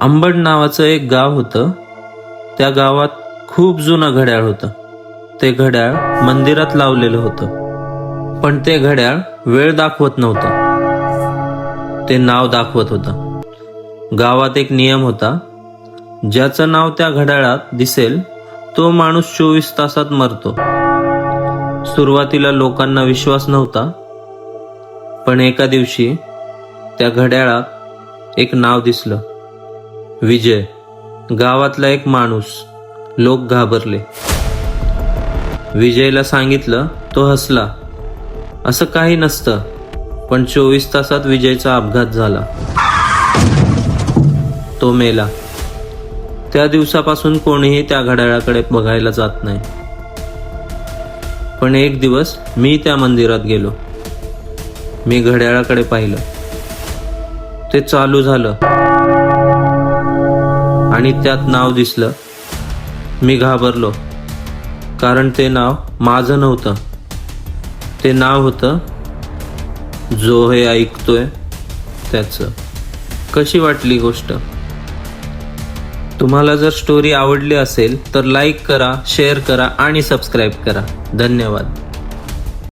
अंबड नावाचं एक गाव होतं. त्या गावात खूप जुनं घड्याळ होतं. ते घड्याळ मंदिरात लावलेलं होतं, पण ते घड्याळ वेळ दाखवत नव्हतं, ते नाव दाखवत होतं. गावात एक नियम होता, ज्याचं नाव त्या घड्याळात दिसेल तो माणूस 24 तासात मरतो. सुरुवातीला लोकांना विश्वास नव्हता, पण एका दिवशी त्या घड्याळात एक नाव दिसलं, विजय. गावातला एक माणूस. लोक घाबरले. विजयला सांगितलं, तो हसला. असं काही नसतं. पण 24 तासात विजयचा अपघात झाला. तो मेला. त्या दिवसापासून कोणीही त्या घड्याळाकडे बघायला जात नाही. पण एक दिवस मी त्या मंदिरात गेलो. मी घड्याळाकडे पाहिलं. ते चालू झालं आणि त्यात नाव दिसलं. मी घाबरलो, कारण ते नाव माझं नव्हतं. ते नाव होतं, जो हे ऐकतोय त्याचं. कशी वाटली गोष्ट? तुम्हाला जर स्टोरी आवडली असेल तर लाईक करा, शेअर करा आणि सबस्क्राईब करा. धन्यवाद.